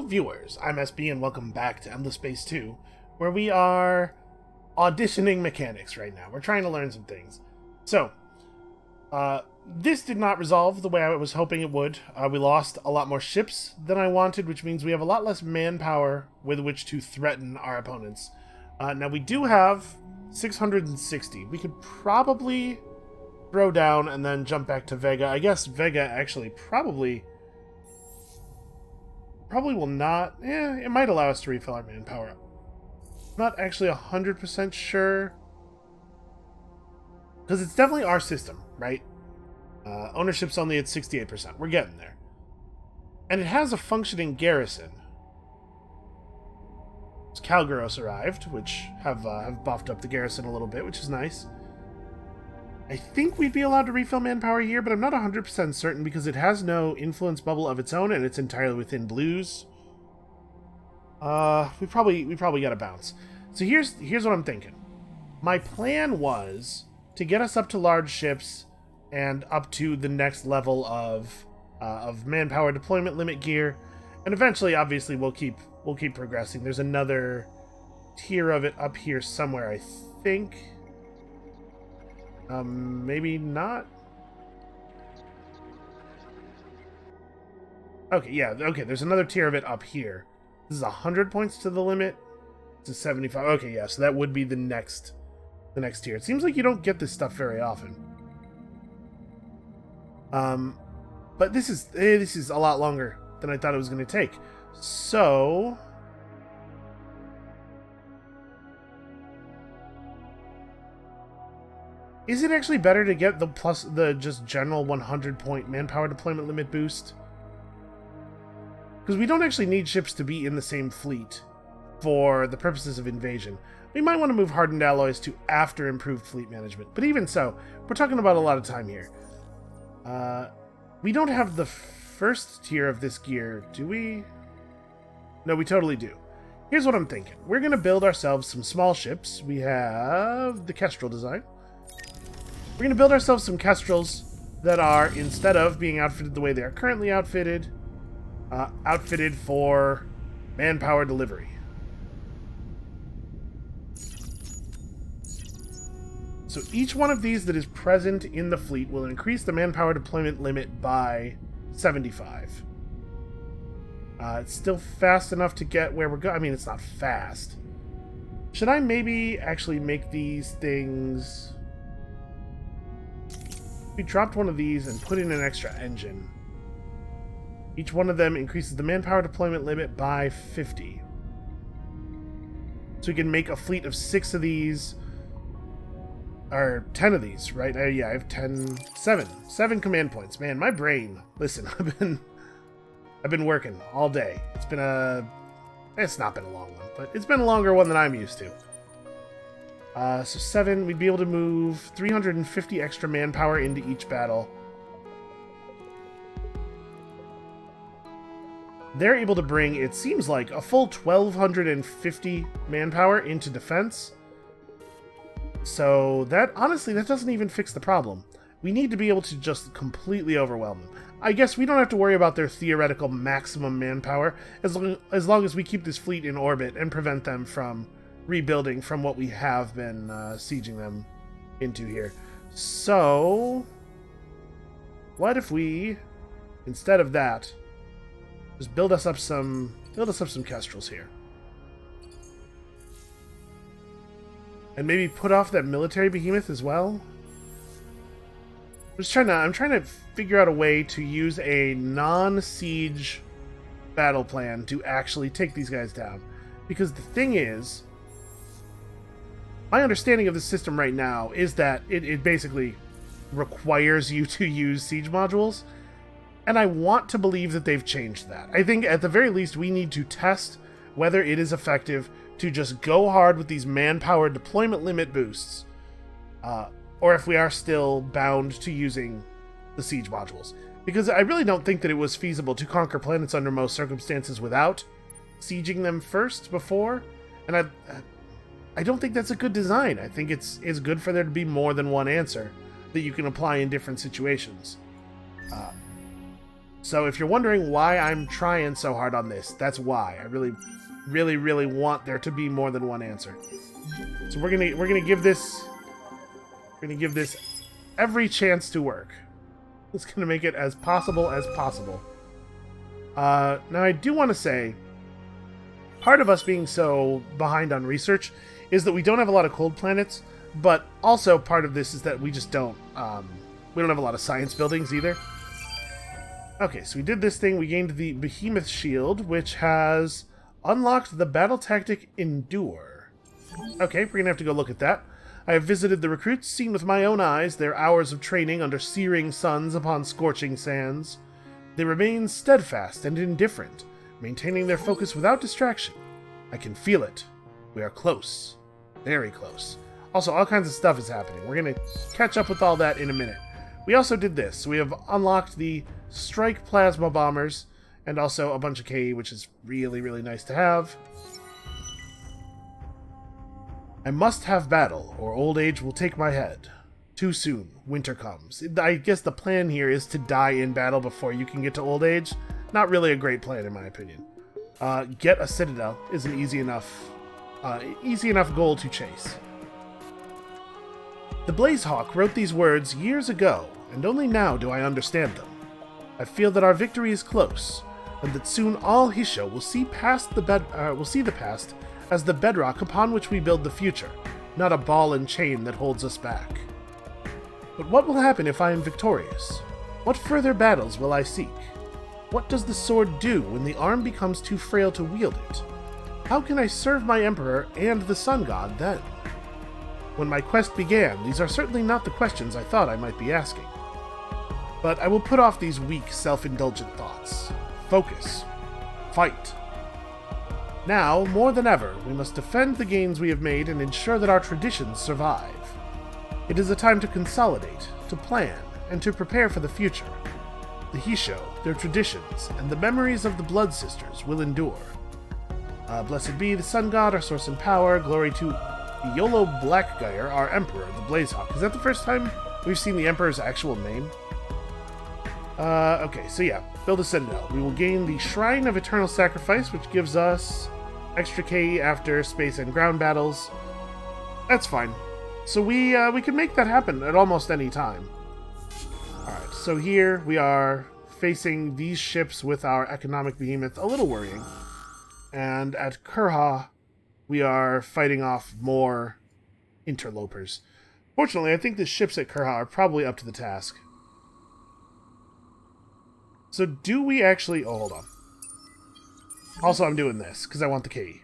viewers, I'm SB and welcome back to Endless Space 2, where we are auditioning mechanics right now. We're trying to learn some things. So, this did not resolve the way I was hoping it would. We lost a lot more ships than I wanted, which means we have a lot less manpower with which to threaten our opponents. Now we do have 660. We could probably throw down and then jump back to Vega. I guess Vega actually probably will not. It might allow us to refill our manpower. Not actually 100% sure. Because it's definitely our system, right? Ownership's only at 68%. We're getting there. And it has a functioning garrison. Calgaros arrived, which have buffed up the garrison a little bit, which is nice. I think we'd be allowed to refill manpower here, but I'm not 100% certain because it has no influence bubble of its own, and it's entirely within blues. We probably gotta bounce. So here's what I'm thinking. My plan was to get us up to large ships and up to the next level of manpower deployment limit gear, and eventually, obviously, we'll keep progressing. There's another tier of it up here somewhere, I think. Maybe not. Okay, yeah, okay, there's another tier of it up here. This is 100 points to the limit. It's a 75. Okay, yeah, so that would be the next tier. It seems like you don't get this stuff very often. But this is a lot longer than I thought it was going to take. So is it actually better to get the just general 100 point manpower deployment limit boost? Because we don't actually need ships to be in the same fleet for the purposes of invasion. We might want to move hardened alloys to after improved fleet management. But even so, we're talking about a lot of time here. We don't have the first tier of this gear, do we? No, we totally do. Here's what I'm thinking. We're going to build ourselves some small ships. We have the Kestrel design. We're going to build ourselves some Kestrels that are, instead of being outfitted the way they are currently outfitted, outfitted for manpower delivery. So each one of these that is present in the fleet will increase the manpower deployment limit by 75. It's still fast enough to get where we're going. I mean, it's not fast. Should I maybe actually make these things... We dropped one of these and put in an extra engine. Each one of them increases the manpower deployment limit by 50. So we can make a fleet of 6 of these, or 10 of these, right? Yeah, I have 7 command points. Man, my brain. Listen, I've been working all day. It's not been a long one, but it's been a longer one than I'm used to. So 7, we'd be able to move 350 extra manpower into each battle. They're able to bring, it seems like, a full 1,250 manpower into defense. So that, honestly, that doesn't even fix the problem. We need to be able to just completely overwhelm them. I guess we don't have to worry about their theoretical maximum manpower as long as we keep this fleet in orbit and prevent them from rebuilding from what we have been sieging them into here. So, what if we, instead of that, just build us up some Kestrels here, and maybe put off that military behemoth as well. I'm trying to figure out a way to use a non-siege battle plan to actually take these guys down, because the thing is, my understanding of the system right now is that it basically requires you to use siege modules, and I want to believe that they've changed that. I think at the very least we need to test whether it is effective to just go hard with these manpower deployment limit boosts, or if we are still bound to using the siege modules. Because I really don't think that it was feasible to conquer planets under most circumstances without sieging them first before, and I don't think that's a good design. I think it's good for there to be more than one answer that you can apply in different situations. So if you're wondering why I'm trying so hard on this, that's why. I really, really, really want there to be more than one answer. So we're gonna give this every chance to work. It's gonna make it as possible as possible. Now I do want to say, part of us being so behind on research is that we don't have a lot of cold planets, but also part of this is that we just don't we don't have a lot of science buildings either. Okay, so we did this thing. We gained the Behemoth Shield, which has unlocked the battle tactic Endure. Okay, we're gonna have to go look at that. I have visited the recruits, seen with my own eyes their hours of training under searing suns upon scorching sands. They remain steadfast and indifferent, maintaining their focus without distraction. I can feel it. We are close. Very close. Also, all kinds of stuff is happening. We're going to catch up with all that in a minute. We also did this. We have unlocked the Strike Plasma Bombers, and also a bunch of KE, which is really, really nice to have. I must have battle, or old age will take my head. Too soon. Winter comes. I guess the plan here is to die in battle before you can get to old age. Not really a great plan, in my opinion. Get a Citadel is an easy enough goal to chase. The Blazehawk wrote these words years ago, and only now do I understand them. I feel that our victory is close, and that soon all Hisho will see the past as the bedrock upon which we build the future, not a ball and chain that holds us back. But what will happen if I am victorious? What further battles will I seek? What does the sword do when the arm becomes too frail to wield it? How can I serve my emperor and the sun god then? When my quest began, these are certainly not the questions I thought I might be asking. But I will put off these weak, self-indulgent thoughts. Focus. Fight. Now, more than ever, we must defend the gains we have made and ensure that our traditions survive. It is a time to consolidate, to plan, and to prepare for the future. The Hisho, their traditions, and the memories of the Blood Sisters will endure. Blessed be the Sun God, our source and power. Glory to Iolo Blackgyre, our Emperor, the Blazehawk. Is that the first time we've seen the Emperor's actual name? Okay, so yeah, build a Citadel. We will gain the Shrine of Eternal Sacrifice, which gives us extra KE after space and ground battles. That's fine. So we can make that happen at almost any time. Alright, so here we are facing these ships with our economic behemoth, a little worrying. And at Kurha, we are fighting off more interlopers. Fortunately, I think the ships at Kurha are probably up to the task. So do we actually... Oh, hold on. Also, I'm doing this because I want the key.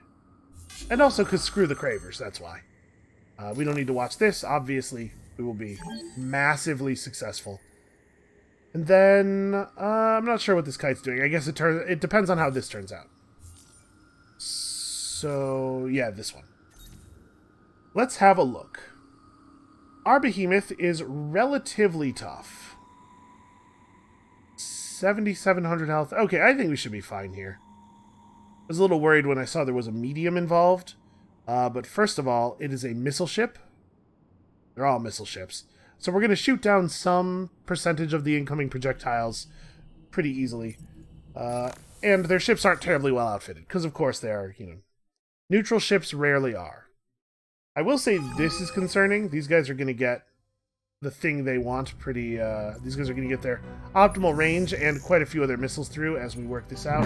And also because screw the Cravers, that's why. We don't need to watch this. Obviously, we will be massively successful. And then, I'm not sure what this kite's doing. I guess it depends on how this turns out. So, yeah, this one. Let's have a look. Our behemoth is relatively tough. 7,700 health. Okay, I think we should be fine here. I was a little worried when I saw there was a medium involved. But first of all, it is a missile ship. They're all missile ships. So we're going to shoot down some percentage of the incoming projectiles pretty easily. And their ships aren't terribly well outfitted. Because, of course, they are, neutral ships rarely are. I will say this is concerning. These guys are going to get the thing they want pretty... these guys are going to get their optimal range and quite a few other missiles through as we work this out.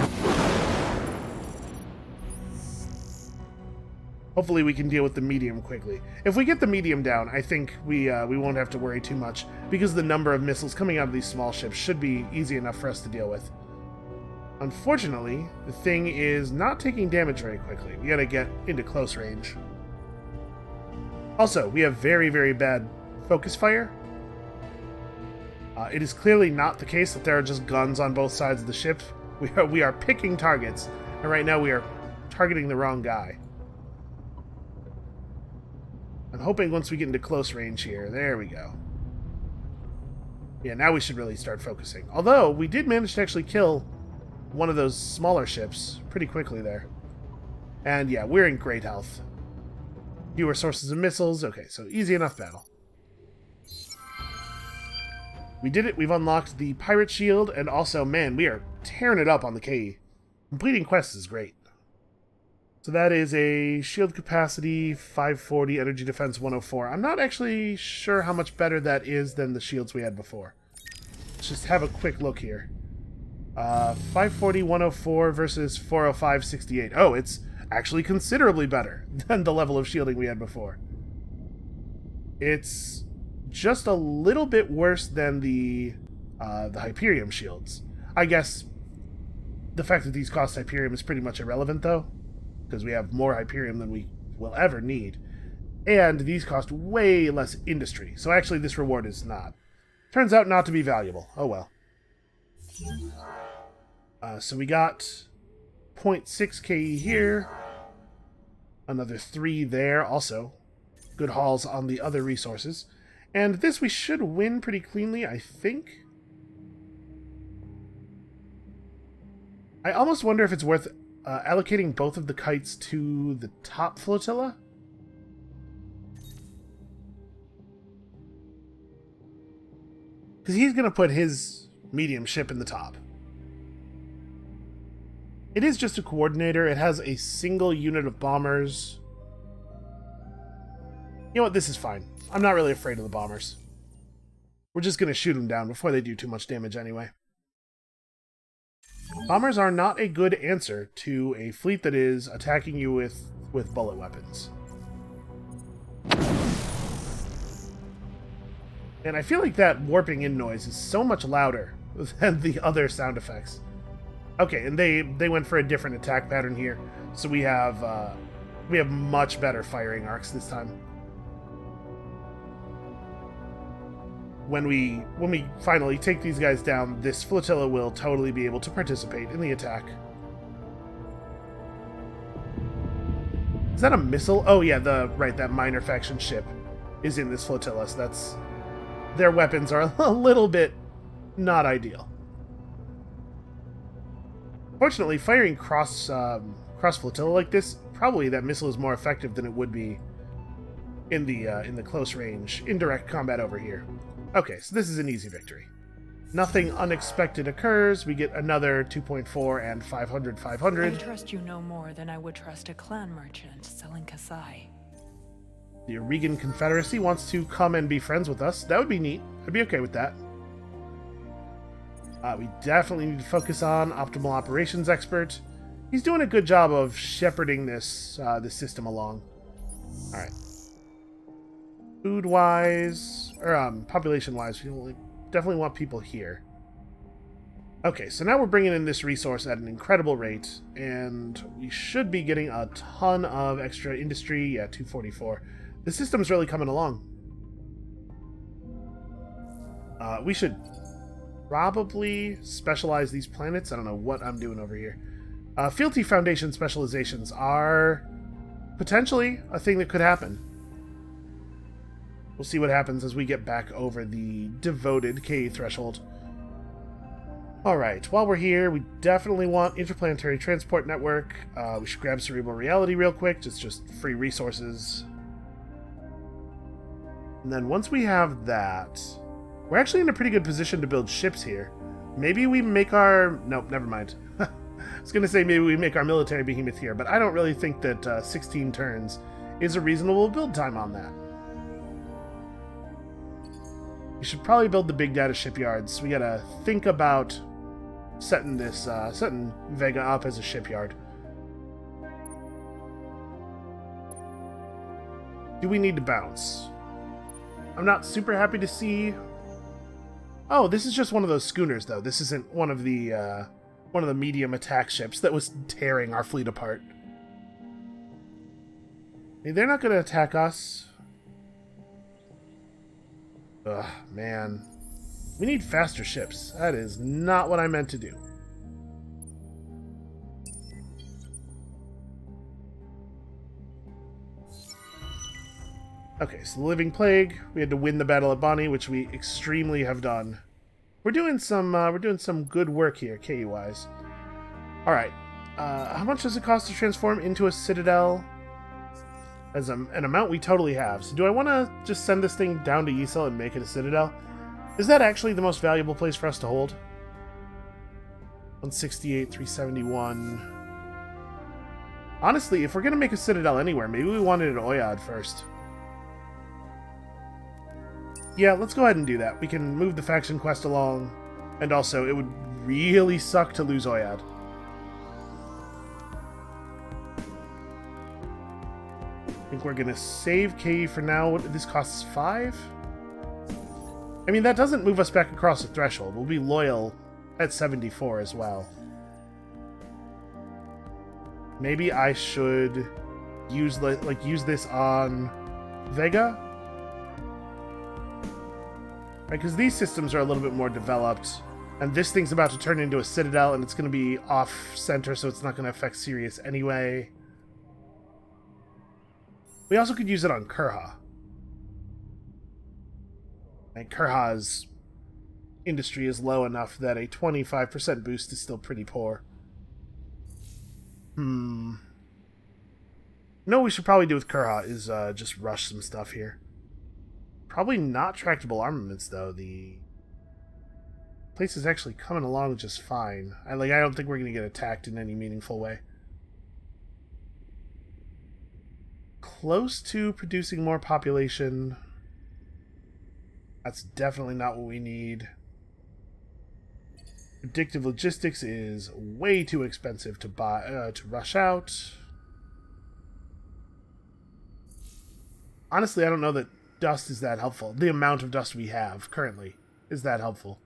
Hopefully we can deal with the medium quickly. If we get the medium down, I think we won't have to worry too much, because the number of missiles coming out of these small ships should be easy enough for us to deal with. Unfortunately, the thing is not taking damage very quickly. We gotta get into close range. Also, we have very, very bad focus fire. It is clearly not the case that there are just guns on both sides of the ship. We are picking targets, and right now we are targeting the wrong guy. I'm hoping once we get into close range here, there we go. Yeah, now we should really start focusing. Although, we did manage to actually kill one of those smaller ships pretty quickly there. And yeah, we're in great health. Fewer sources of missiles. Okay, so easy enough battle. We did it. We've unlocked the pirate shield, and also, man, we are tearing it up on the KE. Completing quests is great. So that is a shield capacity 540, energy defense 104. I'm not actually sure how much better that is than the shields we had before. Let's just have a quick look here. 540, 104 versus 405, 68. Oh, it's actually considerably better than the level of shielding we had before. It's just a little bit worse than the Hyperium shields. I guess the fact that these cost Hyperium is pretty much irrelevant, though, because we have more Hyperium than we will ever need. And these cost way less industry, so actually this reward is not. Turns out not to be valuable. Oh well. So we got 0.6 KE here. Another 3 there also. Good hauls on the other resources. And this we should win pretty cleanly, I think. I almost wonder if it's worth allocating both of the kites to the top flotilla. Because he's going to put his medium ship in the top. It is just a coordinator. It has a single unit of bombers. You know what? This is fine. I'm not really afraid of the bombers. We're just going to shoot them down before they do too much damage anyway. Bombers are not a good answer to a fleet that is attacking you with bullet weapons. And I feel like that warping in noise is so much louder than the other sound effects. Okay, and they went for a different attack pattern here, so we have much better firing arcs this time. When we finally take these guys down, this flotilla will totally be able to participate in the attack. Is that a missile? Oh yeah, that minor faction ship is in this flotilla, so that's... Their weapons are a little bit not ideal. Fortunately, firing cross flotilla like this, probably that missile is more effective than it would be in the close range indirect combat over here. Okay, so this is an easy victory. Nothing unexpected occurs. We get another 2.4 and 500, 500. I trust you no more than I would trust a clan merchant selling Kasai. The Regan Confederacy wants to come and be friends with us. That would be neat. I'd be okay with that. We definitely need to focus on Optimal Operations Expert. He's doing a good job of shepherding this system along. All right. Food-wise, or population-wise, we definitely want people here. Okay, so now we're bringing in this resource at an incredible rate, and we should be getting a ton of extra industry. Yeah, 244. The system's really coming along. We should probably specialize these planets. I don't know what I'm doing over here. Fealty Foundation specializations are potentially a thing that could happen. We'll see what happens as we get back over the devoted KE threshold. Alright, while we're here, we definitely want Interplanetary Transport Network. We should grab Cerebral Reality real quick, just free resources. And then once we have that, we're actually in a pretty good position to build ships here. Maybe we make our... Nope, never mind. I was going to say maybe we make our military behemoth here, but I don't really think that 16 turns is a reasonable build time on that. We should probably build the big data shipyards. We gotta think about setting Vega up as a shipyard. Do we need to bounce? I'm not super happy to see... Oh, this is just one of those schooners, though. This isn't one of the medium attack ships that was tearing our fleet apart. I mean, they're not gonna attack us. Ugh, man. We need faster ships. That is not what I meant to do. Okay, so the Living Plague. We had to win the Battle of Bonnie, which we extremely have done. We're doing some good work here, KE-wise. All right. How much does it cost to transform into a Citadel? As an amount we totally have. So do I want to just send this thing down to Yisel and make it a Citadel? Is that actually the most valuable place for us to hold? 168, 371. Honestly, if we're going to make a citadel anywhere, maybe we want it at Oyad first. Yeah, let's go ahead and do that. We can move the faction quest along, and also it would really suck to lose Oyad. I think we're going to save K for now. What, this costs 5? I mean, that doesn't move us back across the threshold. We'll be loyal at 74 as well. Maybe I should use use this on Vega? Because these systems are a little bit more developed, and this thing's about to turn into a citadel, and it's going to be off-center, so it's not going to affect Sirius anyway. We also could use it on Kurha. And Kurha's industry is low enough that a 25% boost is still pretty poor. No, what we should probably do with Kurha is just rush some stuff here. Probably not tractable armaments, though. The place is actually coming along just fine. I don't think we're going to get attacked in any meaningful way. Close to producing more population. That's definitely not what we need. Predictive logistics is way too expensive to buy to rush out. Honestly, I don't know that dust is that helpful. The amount of dust we have currently is that helpful.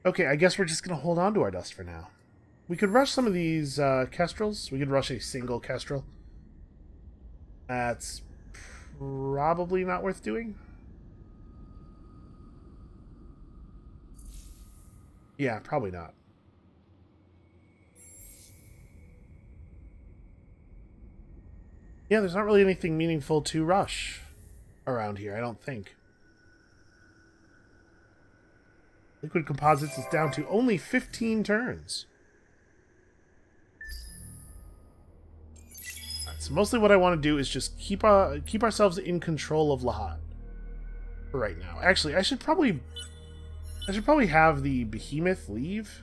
Okay, I guess we're just going to hold on to our dust for now. We could rush some of these kestrels. We could rush a single kestrel. That's probably not worth doing. Yeah, probably not. Yeah, there's not really anything meaningful to rush around here, I don't think. Liquid Composites is down to only 15 turns. Alright, so mostly what I want to do is just keep ourselves in control of Lahat for right now. Actually, I should probably have the Behemoth leave,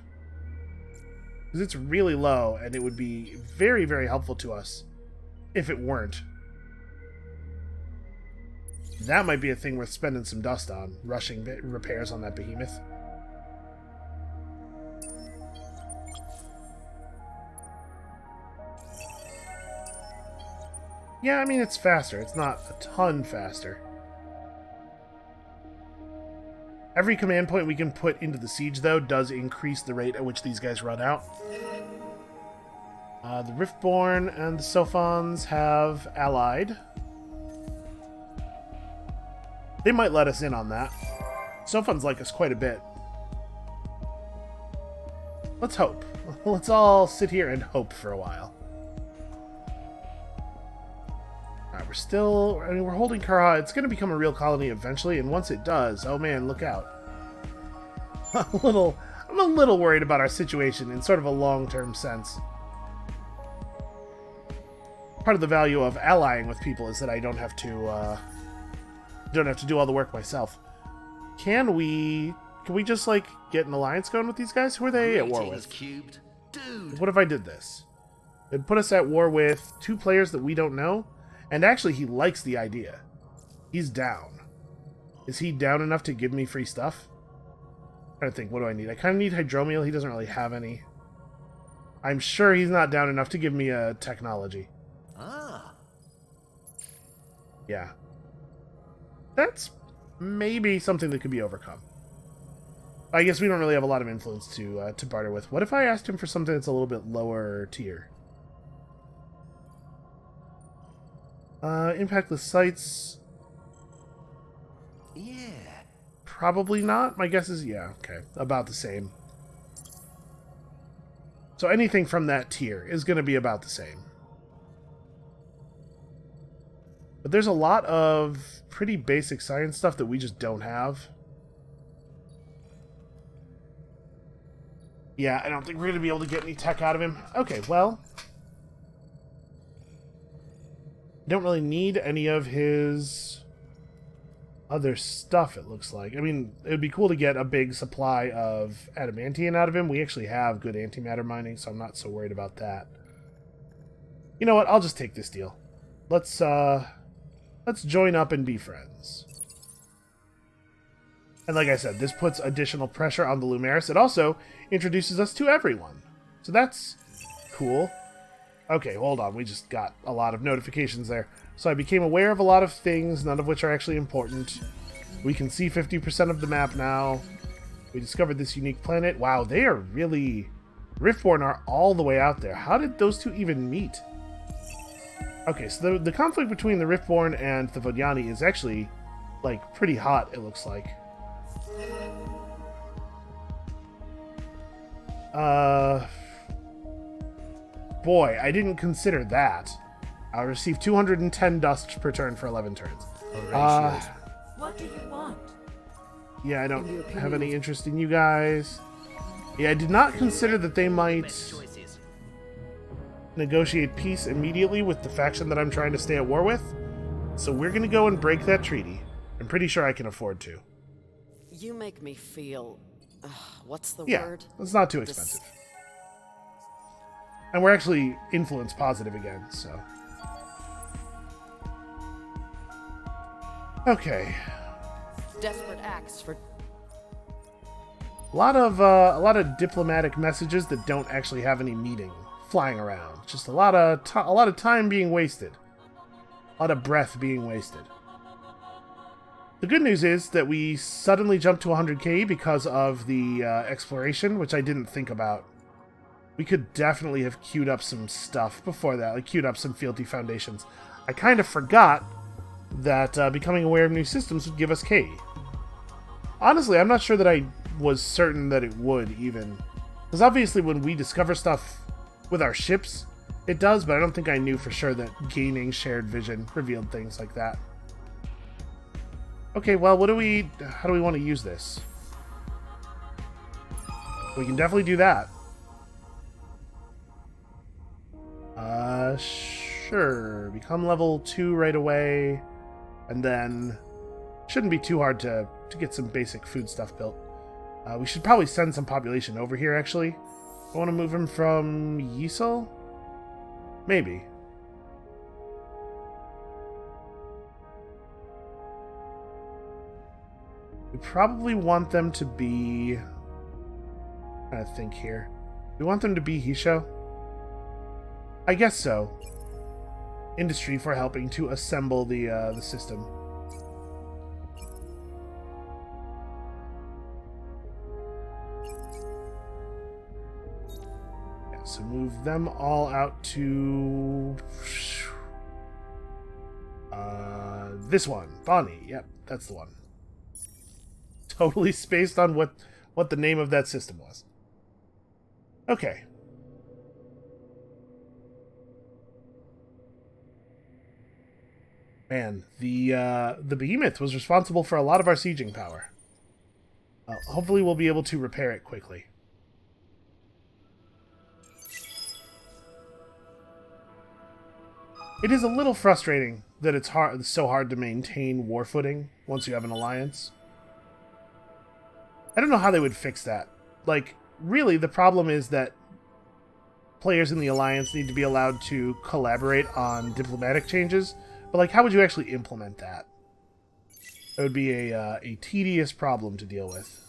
because it's really low, and it would be very, very helpful to us if it weren't. That might be a thing worth spending some dust on, rushing repairs on that Behemoth. Yeah, I mean, it's faster. It's not a ton faster. Every command point we can put into the siege, though, does increase the rate at which these guys run out. The Riftborn and the Sophons have allied. They might let us in on that. Sophons like us quite a bit. Let's hope. Let's all sit here and hope for a while. Alright, we're still... I mean, we're holding Kurha. It's going to become a real colony eventually, and once it does, oh man, look out. I'm a little worried about our situation in sort of a long-term sense. Part of the value of allying with people is that I don't have to do all the work myself. Can we just like get an alliance going with these guys? Who are they at war with? Cubed. Dude. What if I did this? It'd put us at war with 2 players that we don't know, and actually he likes the idea. He's down. Is he down enough to give me free stuff? I'm trying to think, what do I need? I kind of need hydromiel. He doesn't really have any. I'm sure he's not down enough to give me a technology. Ah. Yeah. That's maybe something that could be overcome. I guess we don't really have a lot of influence to barter with. What if I asked him for something that's a little bit lower tier? Impactless sites. Yeah. Probably not. My guess is, yeah, okay. About the same. So anything from that tier is going to be about the same. But there's a lot of pretty basic science stuff that we just don't have. Yeah, I don't think we're going to be able to get any tech out of him. Okay, well. Don't really need any of his other stuff, it looks like. I mean, it would be cool to get a big supply of adamantium out of him. We actually have good antimatter mining, so I'm not so worried about that. You know what? I'll just take this deal. Let's join up and be friends. And like I said, this puts additional pressure on the Lumeris. It also introduces us to everyone. So that's cool. Okay, hold on. We just got a lot of notifications there. So I became aware of a lot of things, none of which are actually important. We can see 50% of the map now. We discovered this unique planet. Wow, they are really... Riftborn are all the way out there. How did those two even meet? Okay, so the conflict between the Riftborn and the Vodyani is actually, like, pretty hot, it looks like. Boy, I didn't consider that. I'll receive 210 dust per turn for 11 turns. What do you want? Yeah, I don't have any interest in you guys. Yeah, I did not consider that they might negotiate peace immediately with the faction that I'm trying to stay at war with. So we're going to go and break that treaty. I'm pretty sure I can afford to. You make me feel... what's the Yeah, word? it's not too expensive. And we're actually influence positive again, so... Okay. Desperate acts for... A lot of diplomatic messages that don't actually have any meaning flying around. Just a lot of time being wasted. A lot of breath being wasted. The good news is that we suddenly jumped to 100k because of the exploration, which I didn't think about. We could definitely have queued up some stuff before that, like queued up some fealty foundations. I kind of forgot that becoming aware of new systems would give us K. Honestly, I'm not sure that I was certain that it would, even. Because obviously when we discover stuff with our ships, it does, but I don't think I knew for sure that gaining shared vision revealed things like that. Okay, well, how do we want to use this? We can definitely do that. Sure. Become level 2 right away. And then... Shouldn't be too hard to get some basic food stuff built. We should probably send some population over here, actually. I want to move him from Yisel? Maybe. We probably want them to be... I'm trying to think here. We want them to be Hisho? I guess so. Industry for helping to assemble the system. Yeah, so move them all out to... this one. Bonnie. Yep, that's the one. Totally spaced on what the name of that system was. Okay. Man, the behemoth was responsible for a lot of our sieging power. Hopefully we'll be able to repair it quickly. It is a little frustrating that it's so hard to maintain war footing once you have an alliance. I don't know how they would fix that. Like, really, the problem is that players in the alliance need to be allowed to collaborate on diplomatic changes. But, like, how would you actually implement that? It would be a tedious problem to deal with.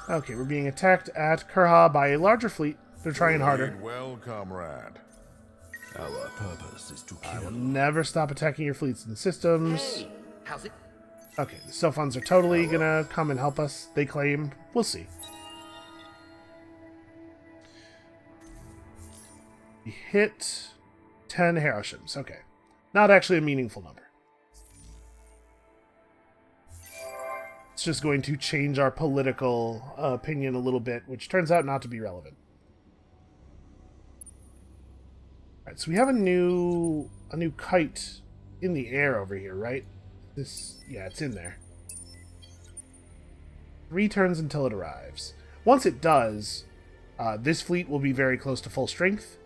Okay, we're being attacked at Kurha by a larger fleet. They're trying harder. Well, comrade. Our purpose is to I will kill. never stop attacking your fleets and systems. Hey, how's it? Okay, the Sophons are totally gonna come and help us, they claim. We'll see. We hit 10 Haroshims. Okay. Not actually a meaningful number. It's just going to change our political opinion a little bit, which turns out not to be relevant. Alright, so we have a new kite in the air over here, right? Yeah, it's in there. 3 turns until it arrives. Once it does, this fleet will be very close to full strength.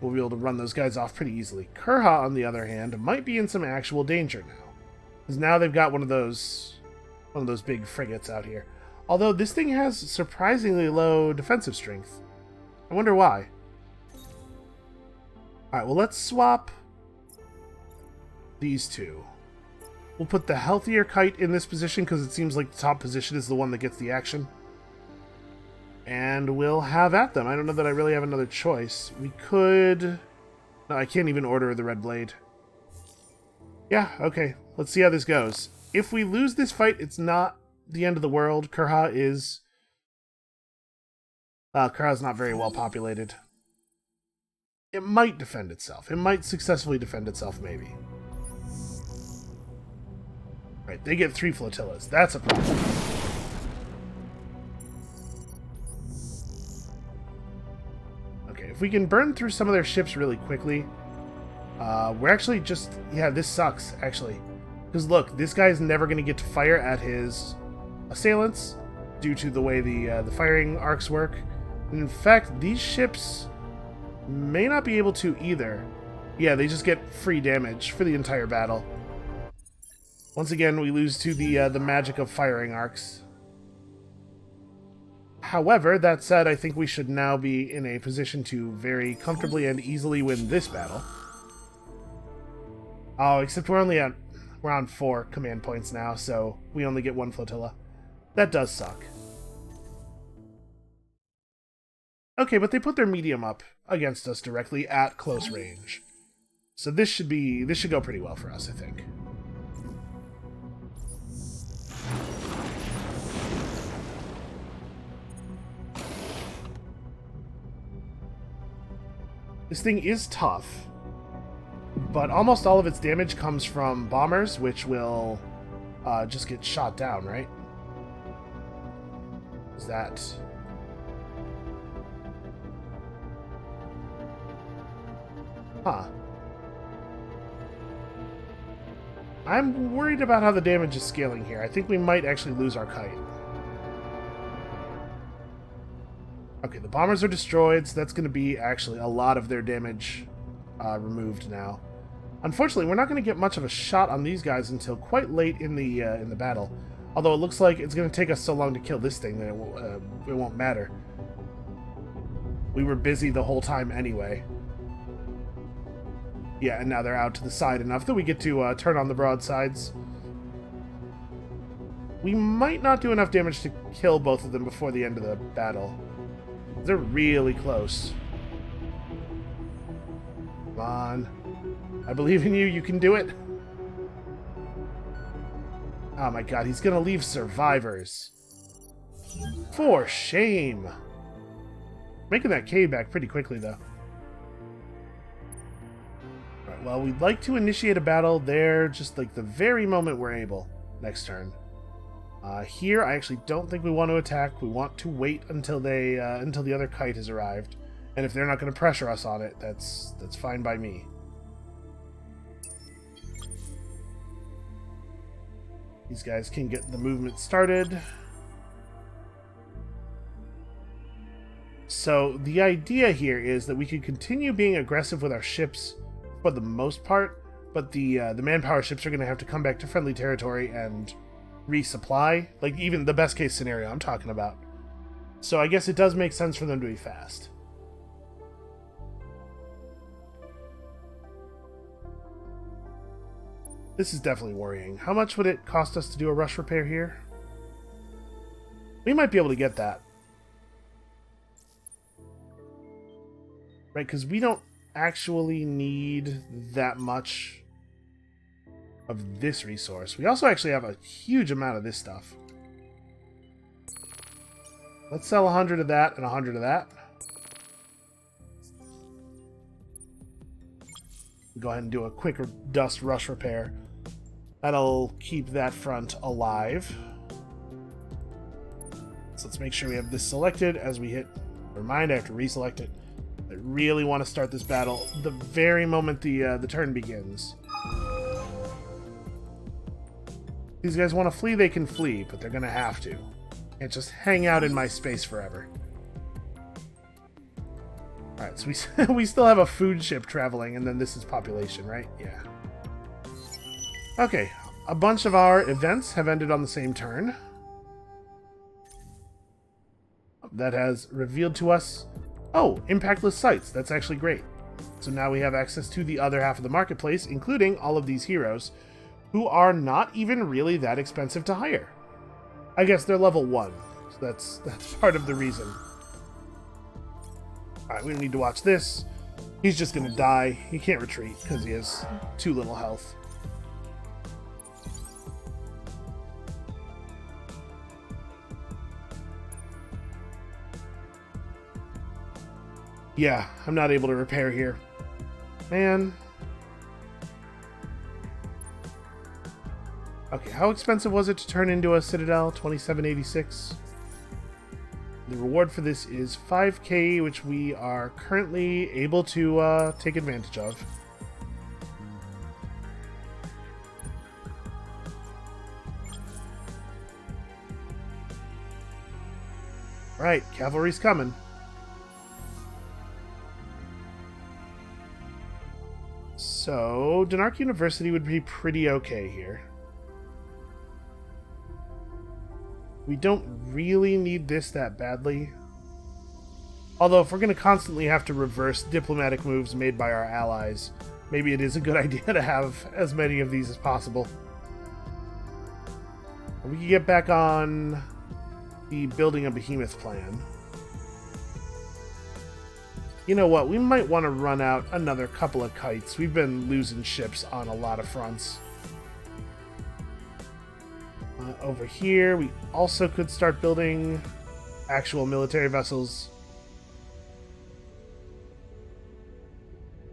we'll be able to run those guys off pretty easily. Kurha, on the other hand, might be in some actual danger now. Because now they've got one of those big frigates out here. Although this thing has surprisingly low defensive strength. I wonder why. Alright, well, let's swap these two. We'll put the healthier kite in this position because it seems like the top position is the one that gets the action. And we'll have at them. I don't know that I really have another choice. We could... No, I can't even order the red blade. Yeah, okay. Let's see how this goes. If we lose this fight, it's not the end of the world. Kurha's not very well populated. It might defend itself. It might successfully defend itself, maybe. Right, they get 3 flotillas. That's a problem. Okay, if we can burn through some of their ships really quickly, we're actually just... Yeah, this sucks, actually. Because look, this guy's never going to get to fire at his assailants due to the way the firing arcs work. And in fact, these ships may not be able to either. Yeah, they just get free damage for the entire battle. Once again, we lose to the magic of firing arcs. However, that said, I think we should now be in a position to very comfortably and easily win this battle. Oh, except we're on 4 command points now, so we only get 1 flotilla. That does suck. Okay, but they put their medium up against us directly at close range. So this should go pretty well for us, I think. This thing is tough, but almost all of its damage comes from bombers, which will just get shot down, right? Is that... Huh. I'm worried about how the damage is scaling here. I think we might actually lose our kite. Okay, the bombers are destroyed, so that's going to be actually a lot of their damage removed now. Unfortunately, we're not going to get much of a shot on these guys until quite late in the battle. Although it looks like it's going to take us so long to kill this thing that it won't matter. We were busy the whole time anyway. Yeah, and now they're out to the side enough that we get to turn on the broadsides. We might not do enough damage to kill both of them before the end of the battle. They're really close. Come on. I believe in you. You can do it. Oh my god, he's gonna leave survivors. For shame. Making that cave back pretty quickly, though. Alright, well, we'd like to initiate a battle there just like the very moment we're able. Next turn. Here, I actually don't think we want to attack. We want to wait until until the other kite has arrived. And if they're not going to pressure us on it, that's fine by me. These guys can get the movement started. So the idea here is that we can continue being aggressive with our ships for the most part, but the manpower ships are going to have to come back to friendly territory and resupply. Like, even the best case scenario I'm talking about. So I guess it does make sense for them to be fast. This is definitely worrying. How much would it cost us to do a rush repair here? We might be able to get that. Right, because we don't actually need that much of this resource. We also actually have a huge amount of this stuff. Let's sell 100 of that and 100 of that. Go ahead and do a quick dust rush repair. That'll keep that front alive. So let's make sure we have this selected as we hit... Remind, I have to reselect it. I really want to start this battle the very moment the turn begins. These guys want to flee, they can flee, but they're going to have to. Can't just hang out in my space forever. Alright, Alright, so we still have a food ship traveling, and then this is population, right? Yeah. Okay, a bunch of our events have ended on the same turn. That has revealed to us, oh, impactless sites. That's actually great. So now we have access to the other half of the marketplace, including all of these heroes, who are not even really that expensive to hire. I guess they're level 1, so that's part of the reason. Alright, we don't need to watch this. He's just gonna die. He can't retreat because he has too little health. Yeah, I'm not able to repair here. Man. Okay, how expensive was it to turn into a Citadel? $27.86. The reward for this is 5k, which we are currently able to take advantage of. Right, cavalry's coming. So, Denark University would be pretty okay here. We don't really need this that badly. Although, if we're going to constantly have to reverse diplomatic moves made by our allies, maybe it is a good idea to have as many of these as possible. We can get back on the building a behemoth plan. You know what? We might want to run out another couple of kites. We've been losing ships on a lot of fronts. Over here, we also could start building actual military vessels.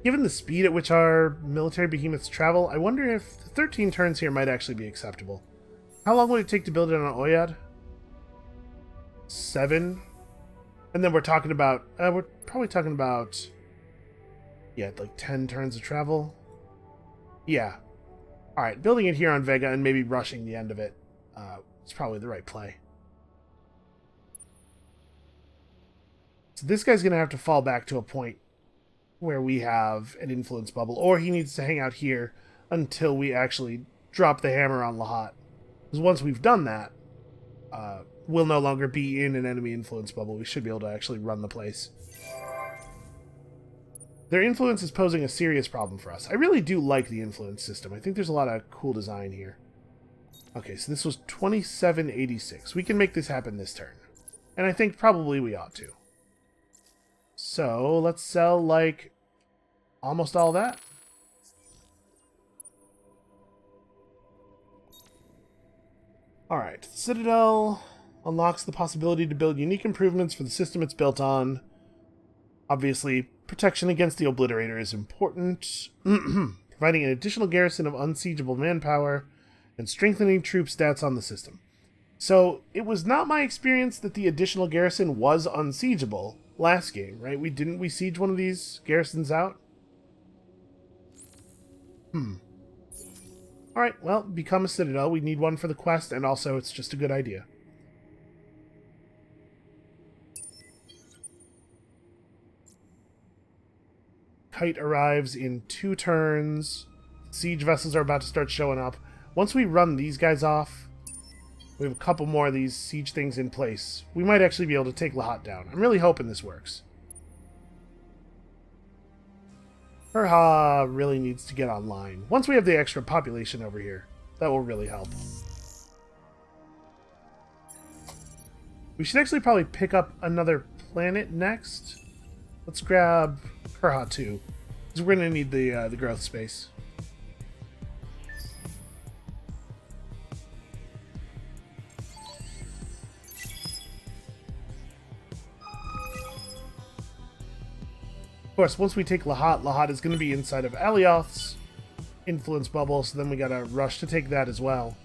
Given the speed at which our military behemoths travel, I wonder if 13 turns here might actually be acceptable. How long would it take to build it on an Oyad? 7? And then we're talking about, we're probably talking about, yeah, like 10 turns of travel. Yeah. Alright, building it here on Vega and maybe rushing the end of it. It's probably the right play. So this guy's going to have to fall back to a point where we have an influence bubble, or he needs to hang out here until we actually drop the hammer on Lahat. Because once we've done that, we'll no longer be in an enemy influence bubble. We should be able to actually run the place. Their influence is posing a serious problem for us. I really do like the influence system. I think there's a lot of cool design here. Okay, so this was 2786. We can make this happen this turn. And I think probably we ought to. So, let's sell, like, almost all that. Alright, Citadel unlocks the possibility to build unique improvements for the system it's built on. Obviously, protection against the Obliterator is important. Providing an additional garrison of unsiegeable manpower and strengthening troop stats on the system. So, it was not my experience that the additional garrison was unsiegeable last game, right? Didn't we siege one of these garrisons out? Alright, well, become a Citadel. We need one for the quest, and also it's just a good idea. Kite arrives in 2 turns. Siege vessels are about to start showing up. Once we run these guys off, we have a couple more of these siege things in place. We might actually be able to take Lahat down. I'm really hoping this works. Urha really needs to get online. Once we have the extra population over here, that will really help. We should actually probably pick up another planet next. Let's grab Urha 2, because we're going to need the growth space. Of course, once we take Lahat, Lahat is going to be inside of Alioth's influence bubble, so then we gotta rush to take that as well.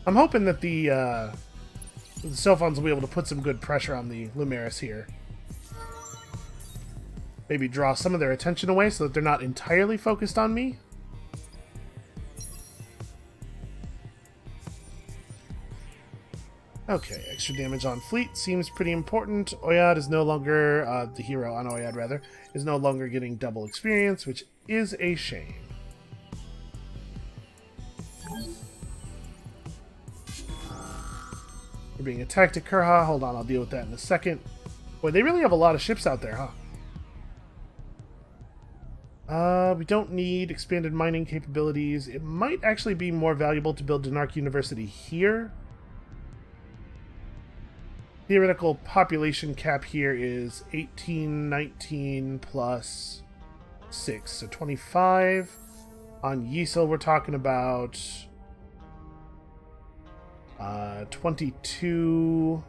I'm hoping that the Sophons will be able to put some good pressure on the Lumeris here. Maybe draw some of their attention away so that they're not entirely focused on me. Okay, extra damage on fleet seems pretty important. Oyad is no longer, the hero on Oyad rather, is no longer getting double experience, which is a shame. We're being attacked at Kurha. Hold on, I'll deal with that in a second. Boy, they really have a lot of ships out there, huh? We don't need expanded mining capabilities. It might actually be more valuable to build Dinark University here. Theoretical population cap here is 18, 19 plus 6, so 25. On Yisel, we're talking about 22,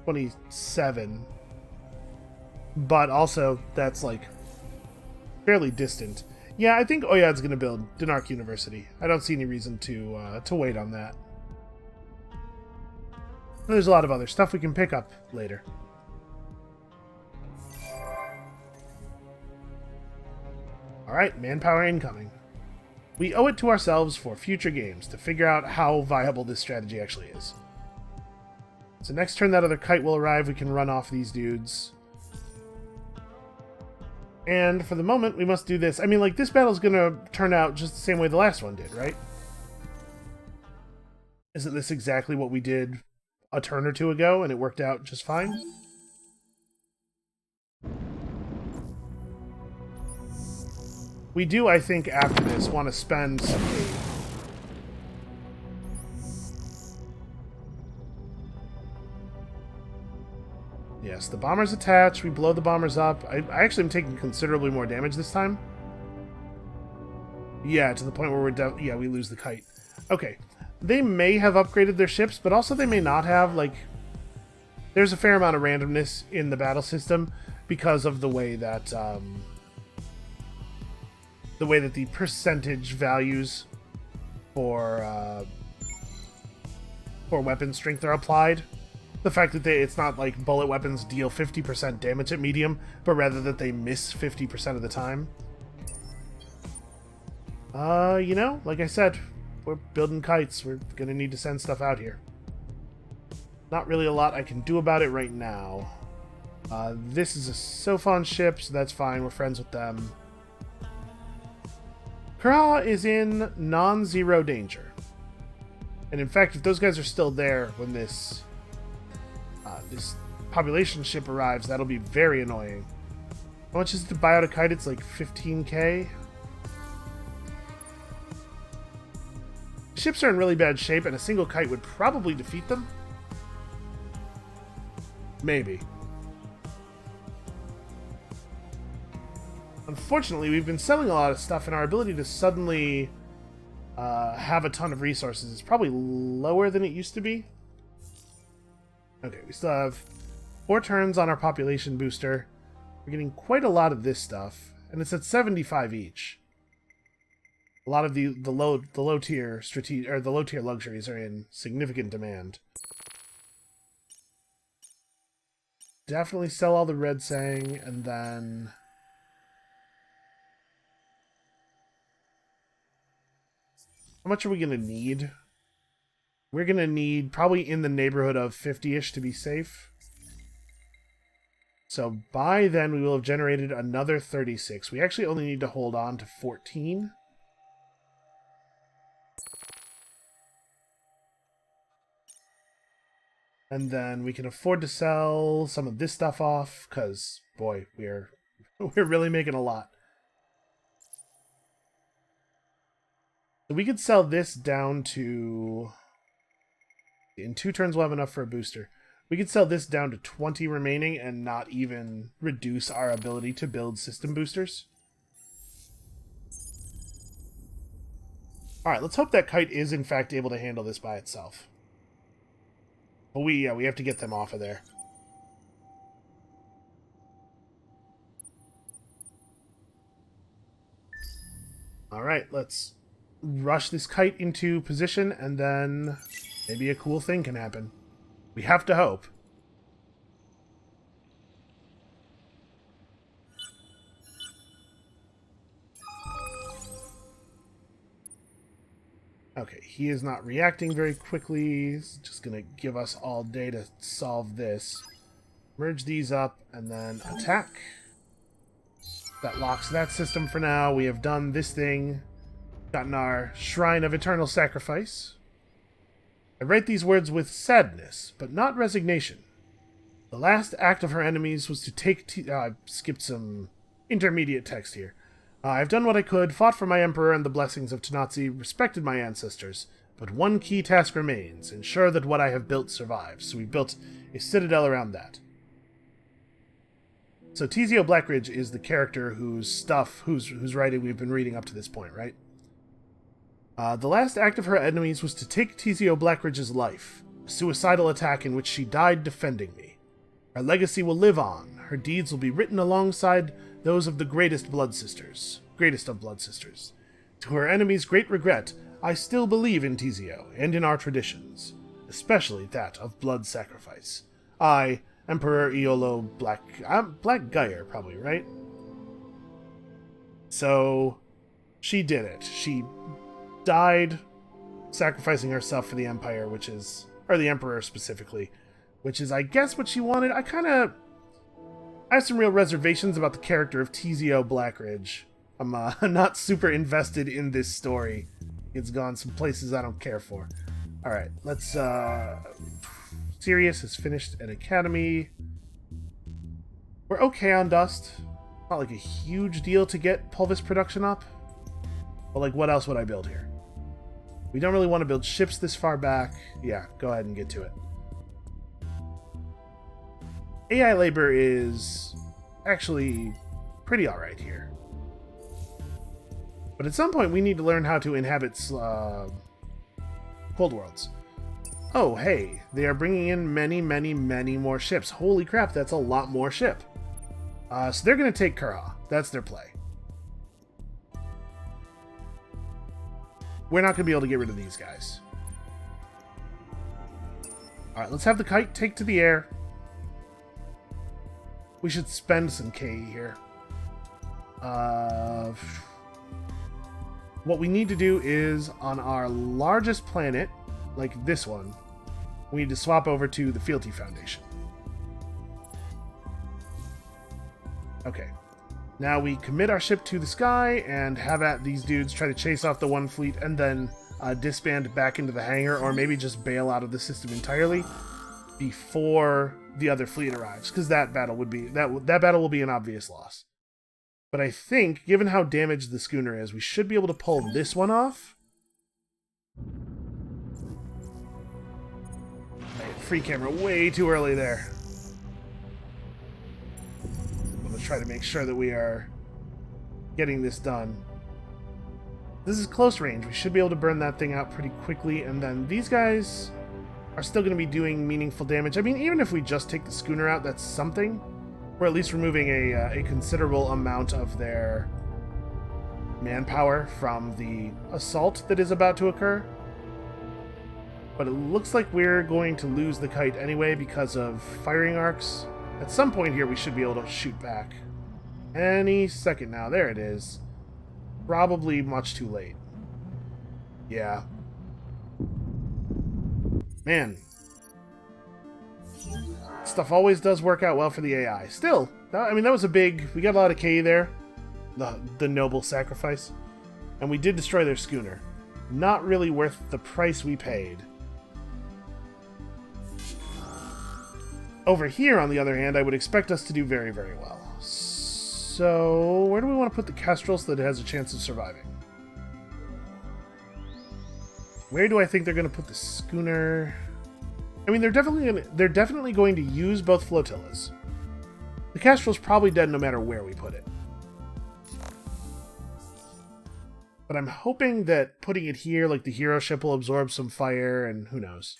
27. But also, that's like fairly distant. Yeah, I think Oyad's going to build Dinark University. I don't see any reason to wait on that. There's a lot of other stuff we can pick up later. Alright, manpower incoming. We owe it to ourselves for future games to figure out how viable this strategy actually is. So next turn that other kite will arrive, we can run off these dudes. And for the moment, we must do this. I mean, like, this battle's gonna turn out just the same way the last one did, right? Isn't this exactly what we did a turn or two ago, and it worked out just fine? We do, I think, after this, want to spend some aid. Yes, the bombers attach, we blow the bombers up. I actually am taking considerably more damage this time. Yeah, to the point where we're we lose the kite. Okay. They may have upgraded their ships, but also they may not have. Like, there's a fair amount of randomness in the battle system because of the way that the percentage values for weapon strength are applied. The fact that it's not like bullet weapons deal 50% damage at medium, but rather that they miss 50% of the time. You know, like I said, we're building kites. We're gonna need to send stuff out here. Not really a lot I can do about it right now. This is a Sophon ship, so that's fine. We're friends with them. Kurha is in non-zero danger. And in fact, if those guys are still there when this population ship arrives, that'll be very annoying. How much is it to buy out a kite? It's like 15k. Ships are in really bad shape, and a single kite would probably defeat them. Maybe. Unfortunately, we've been selling a lot of stuff, and our ability to suddenly have a ton of resources is probably lower than it used to be. Okay, we still have 4 turns on our population booster. We're getting quite a lot of this stuff, and it's at 75 each. A lot of the low tier luxuries are in significant demand. Definitely sell all the red sang, and then how much are we gonna need? We're gonna need probably in the neighborhood of 50-ish to be safe. So by then we will have generated another 36. We actually only need to hold on to 14. And then we can afford to sell some of this stuff off, because, boy, we're really making a lot. So we could sell this down to... In 2 turns we'll have enough for a booster. We could sell this down to 20 remaining and not even reduce our ability to build system boosters. Alright, let's hope that kite is in fact able to handle this by itself. But we have to get them off of there. Alright, let's rush this kite into position, and then maybe a cool thing can happen. We have to hope. Okay, he is not reacting very quickly. He's just going to give us all day to solve this. Merge these up and then attack. That locks that system for now. We have done this thing. Gotten our Shrine of Eternal Sacrifice. I write these words with sadness, but not resignation. The last act of her enemies was to take... I skipped some intermediate text here. I've done what I could, fought for my emperor and the blessings of Tanatsi, respected my ancestors, but one key task remains, ensure that what I have built survives. So we built a citadel around that. So Tizio Blackridge is the character whose writing we've been reading up to this point, right? The last act of her enemies was to take Tizio Blackridge's life, a suicidal attack in which she died defending me. Her legacy will live on. Her deeds will be written alongside those of the greatest of blood sisters. To her enemies' great regret, I still believe in Tizio and in our traditions, especially that of blood sacrifice. I, Emperor Iolo Black Geyer, probably, right? So, she did it. She died sacrificing herself for the Empire, or the Emperor specifically, which is, I guess, what she wanted. I have some real reservations about the character of Tizio Blackridge. I'm not super invested in this story. It's gone some places I don't care for. Alright, let's, Sirius has finished an academy. We're okay on Dust. Not like a huge deal to get Pulvis production up. But like, what else would I build here? We don't really want to build ships this far back. Yeah, go ahead and get to it. AI labor is actually pretty alright here. But at some point we need to learn how to inhabit cold worlds. Oh, hey, they are bringing in many, many, many more ships. Holy crap, that's a lot more ship. So they're going to take Kurha. That's their play. We're not going to be able to get rid of these guys. Alright, let's have the kite take to the air. We should spend some KE here. What we need to do is, on our largest planet, like this one, we need to swap over to the Fealty Foundation. Okay. Now we commit our ship to the sky and have at these dudes try to chase off the one fleet and then disband back into the hangar, or maybe just bail out of the system entirely before the other fleet arrives, because that battle would be that battle will be an obvious loss. But I think, given how damaged the schooner is, we should be able to pull this one off. I hit free camera way too early there. I'm going to try to make sure that we are getting this done. This is close range. We should be able to burn that thing out pretty quickly, and then these guys are still going to be doing meaningful damage. I mean, even if we just take the schooner out, that's something. We're at least removing a considerable amount of their manpower from the assault that is about to occur. But it looks like we're going to lose the kite anyway because of firing arcs. At some point here, we should be able to shoot back. Any second now. There it is. Probably much too late. Yeah. Man. Stuff always does work out well for the AI. Still, I mean, that was a big... We got a lot of K there. The noble sacrifice. And we did destroy their schooner. Not really worth the price we paid. Over here, on the other hand, I would expect us to do very, very well. So, where do we want to put the Kestrel so that it has a chance of surviving? Where do I think they're going to put the schooner? I mean, they're definitely going to use both flotillas. The Kestrel's probably dead no matter where we put it. But I'm hoping that putting it here, like the hero ship, will absorb some fire, and who knows.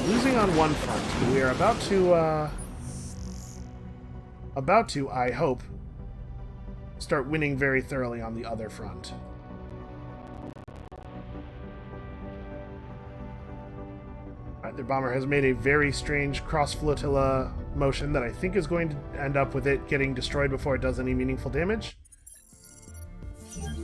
Losing on one front, but we are about to, I hope, start winning very thoroughly on the other front. Alright, their bomber has made a very strange cross-flotilla motion that I think is going to end up with it getting destroyed before it does any meaningful damage.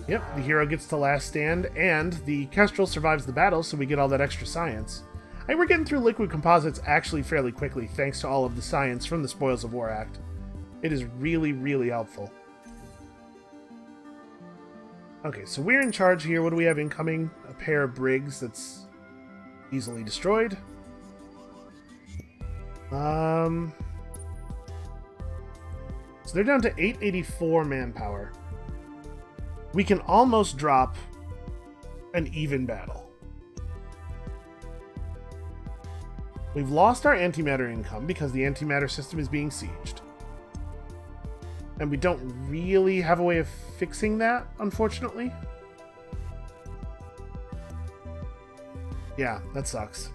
Yep, the hero gets to last stand, and the Kestrel survives the battle, so we get all that extra science. And we're getting through liquid composites actually fairly quickly, thanks to all of the science from the Spoils of War Act. It is really, really helpful. Okay, so we're in charge here. What do we have incoming? A pair of brigs that's easily destroyed. So they're down to 884 manpower. We can almost drop an even battle. We've lost our antimatter income because the antimatter system is being sieged. And we don't really have a way of fixing that, unfortunately. Yeah, that sucks.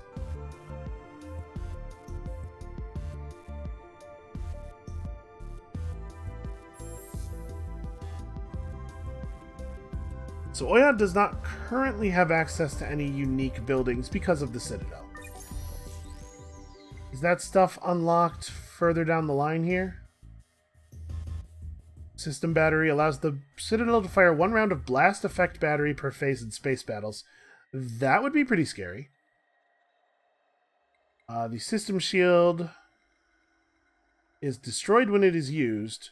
So Oyad does not currently have access to any unique buildings because of the Citadel. Is that stuff unlocked further down the line here? System battery allows the Citadel to fire 1 round of blast effect battery per phase in space battles. That would be pretty scary. The system shield is destroyed when it is used.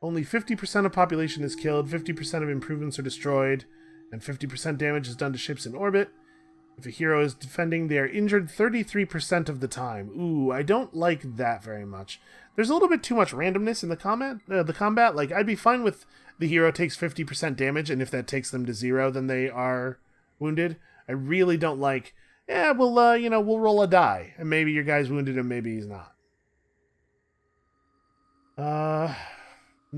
Only 50% of population is killed, 50% of improvements are destroyed, and 50% damage is done to ships in orbit. If a hero is defending, they are injured 33% of the time. Ooh, I don't like that very much. There's a little bit too much randomness in the combat. Like, I'd be fine with the hero takes 50% damage, and if that takes them to 0, then they are wounded. I really don't like, we'll roll a die, and maybe your guy's wounded and maybe he's not. And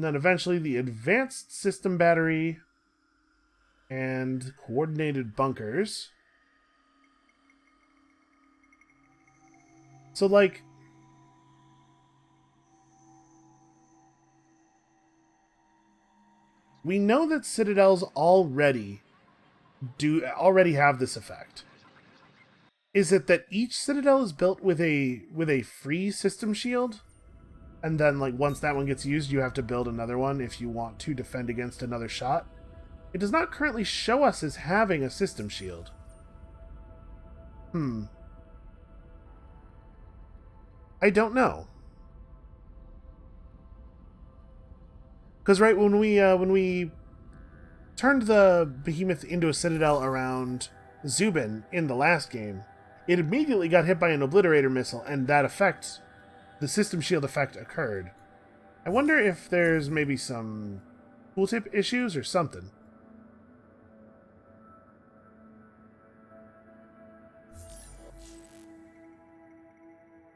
then eventually the advanced system battery and coordinated bunkers. So, like, we know that Citadels already have this effect. Is it that each Citadel is built with a free system shield? And then, like, once that one gets used, you have to build another one if you want to defend against another shot? It does not currently show us as having a system shield. I don't know. Because, right, when we turned the Behemoth into a Citadel around Zubin in the last game, it immediately got hit by an Obliterator missile, and that effect, the system shield effect, occurred. I wonder if there's maybe some tooltip issues or something.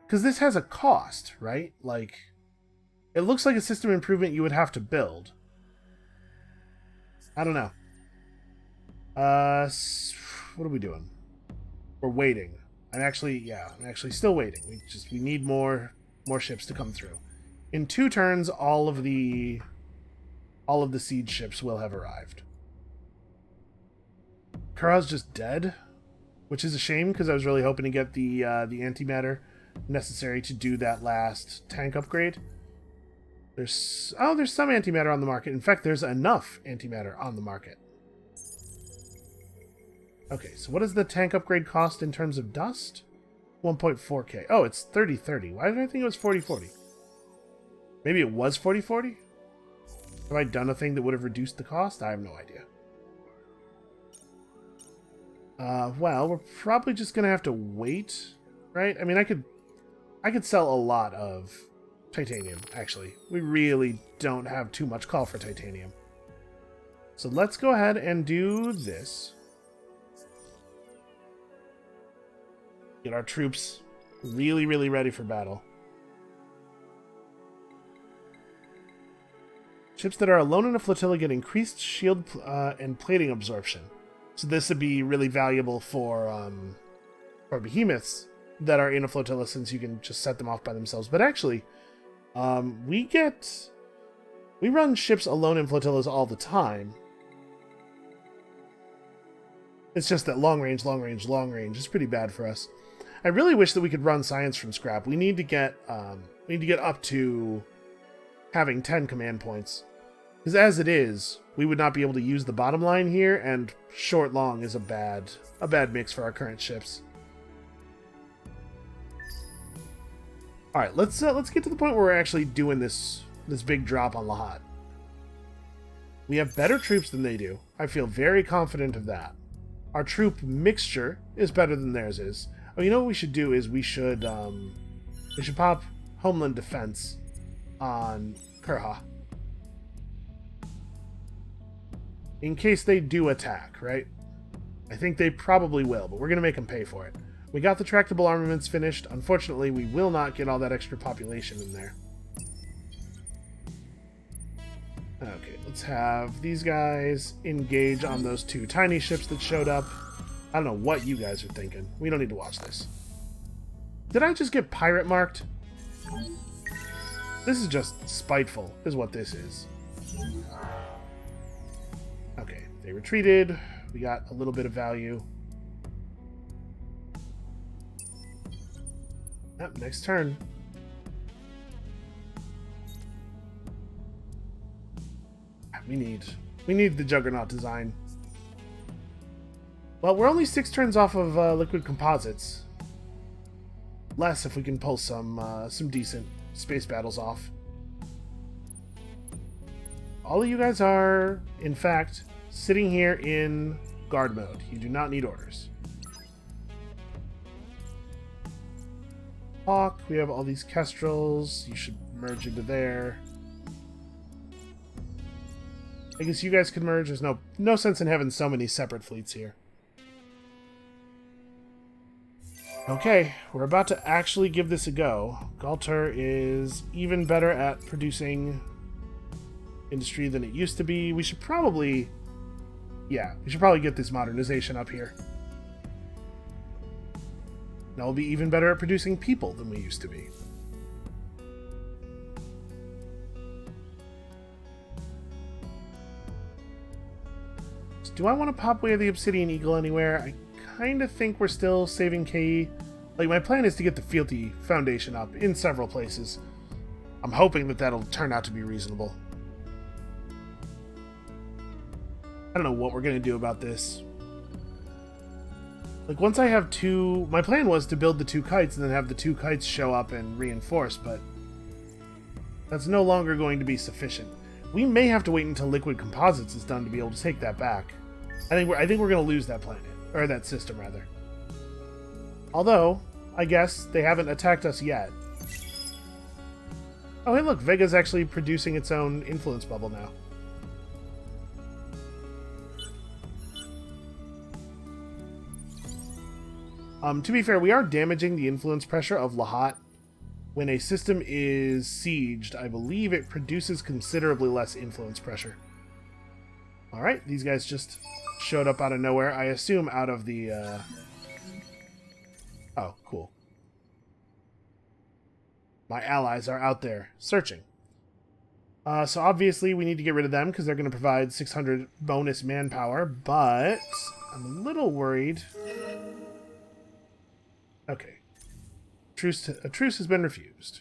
Because this has a cost, right? Like, it looks like a system improvement you would have to build. I don't know. What are we doing? We're waiting. I'm actually still waiting. We need more ships to come through. In 2 turns, all of the siege ships will have arrived. Kara's just dead, which is a shame because I was really hoping to get the antimatter necessary to do that last tank upgrade. There's some antimatter on the market. In fact, there's enough antimatter on the market. Okay, so what does the tank upgrade cost in terms of dust? 1.4k. Oh, it's 3030. Why did I think it was 4040? Maybe it was 4040? Have I done a thing that would have reduced the cost? I have no idea. Well, we're probably just gonna have to wait, right? I mean, I could sell a lot of titanium, actually. We really don't have too much call for titanium. So let's go ahead and do this. Get our troops really, really ready for battle. Ships that are alone in a flotilla get increased shield and plating absorption. So this would be really valuable for behemoths that are in a flotilla, since you can just set them off by themselves. But actually, we run ships alone in flotillas all the time. It's just that long range is pretty bad for us. I really wish that we could run science from scrap. We need to get up to having 10 command points. Because as it is, we would not be able to use the bottom line here, and short long is a bad mix for our current ships. All right, let's get to the point where we're actually doing this big drop on Lahat. We have better troops than they do. I feel very confident of that. Our troop mixture is better than theirs is. Oh, you know what we should do is we should pop Homeland Defense on Kurha. In case they do attack, right? I think they probably will, but we're going to make them pay for it. We got the tractable armaments finished. Unfortunately, we will not get all that extra population in there. Okay, let's have these guys engage on those 2 tiny ships that showed up. I don't know what you guys are thinking. We don't need to watch this. Did I just get pirate marked? This is just spiteful, is what this is. Okay, they retreated. We got a little bit of value. Yep, next turn. We need the Juggernaut design. Well, we're only 6 turns off of liquid composites. Less if we can pull some decent space battles off. All of you guys are, in fact, sitting here in guard mode. You do not need orders. Hawk, we have all these Kestrels. You should merge into there. I guess you guys could merge. There's no sense in having so many separate fleets here. Okay, we're about to actually give this a go. Galter is even better at producing industry than it used to be. We should probably get this modernization up here. Now we'll be even better at producing people than we used to be. So do I want to pop Way of the Obsidian Eagle anywhere? I kind of think we're still saving KE. Like, my plan is to get the Fealty Foundation up in several places. I'm hoping that that'll turn out to be reasonable. I don't know what we're going to do about this. Like, once I have 2... My plan was to build the 2 kites and then have the 2 kites show up and reinforce, but that's no longer going to be sufficient. We may have to wait until Liquid Composites is done to be able to take that back. I think we're going to lose that planet. Or that system, rather. Although, I guess they haven't attacked us yet. Oh, hey look, Vega's actually producing its own influence bubble now. To be fair, we are damaging the influence pressure of Lahat. When a system is sieged, I believe it produces considerably less influence pressure. Alright, these guys just showed up out of nowhere. I assume out of the... Oh, cool. My allies are out there searching. So obviously we need to get rid of them because they're going to provide 600 bonus manpower, but I'm a little worried... Okay. A truce has been refused.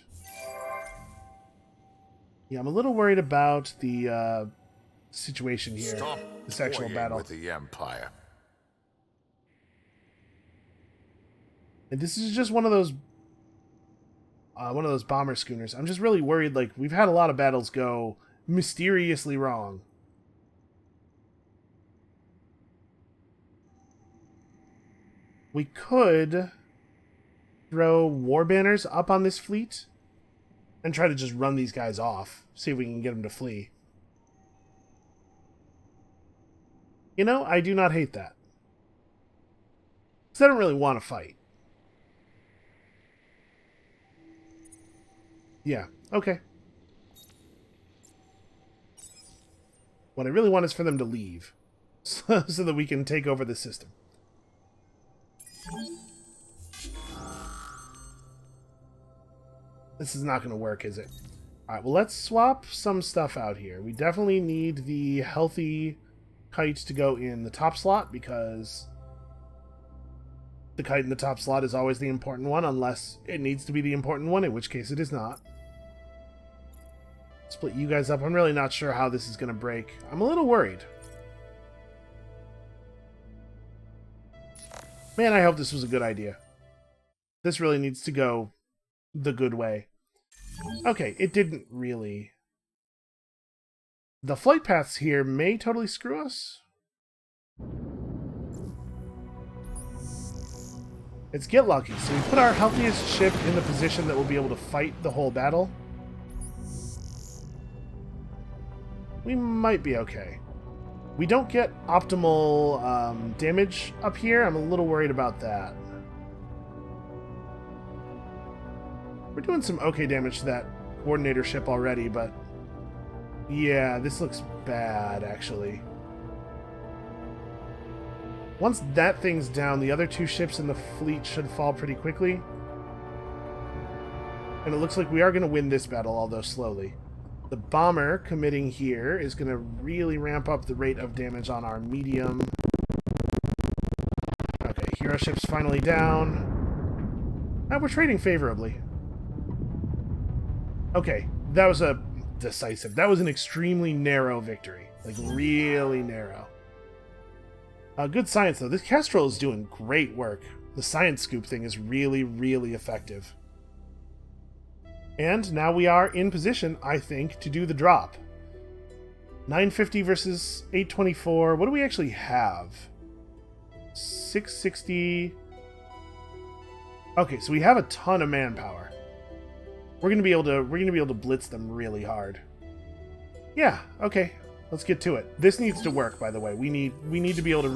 Yeah, I'm a little worried about the situation here. Stop the sexual toying battle. with the Empire. And this is just one of those bomber schooners. I'm just really worried. Like, we've had a lot of battles go mysteriously wrong. We could throw war banners up on this fleet and try to just run these guys off. See if we can get them to flee. You know, I do not hate that. Because I don't really want to fight. Yeah, okay. What I really want is for them to leave. So that we can take over the system. This is not going to work, is it? Alright, well, let's swap some stuff out here. We definitely need the healthy kite to go in the top slot because The kite in the top slot is always the important one, unless it needs to be the important one, in which case it is not. Split you guys up. I'm really not sure how this is going to break. I'm a little worried. Man, I hope this was a good idea. This really needs to go the good way. Okay, it didn't really. The flight paths here may totally screw us. It's get lucky, so we put our healthiest ship in the position that will be able to fight the whole battle. We might be okay. We don't get optimal damage up here. I'm a little worried about that. We're doing some okay damage to that coordinator ship already, but yeah, this looks bad, actually. Once that thing's down, the other two ships in the fleet should fall pretty quickly. And it looks like we are going to win this battle, although slowly. The bomber committing here is going to really ramp up the rate of damage on our medium. Okay, hero ship's finally down. Now we're trading favorably. Okay, that was a decisive. That was an extremely narrow victory. Like, really narrow. Good science, though. This Kestrel is doing great work. The science scoop thing is really, really effective. And now we are in position, I think, to do the drop. 950 versus 824. What do we actually have? 660. Okay, so we have a ton of manpower. We're gonna be able to blitz them really hard. Yeah, okay. Let's get to it. This needs to work, by the way. We need to be able to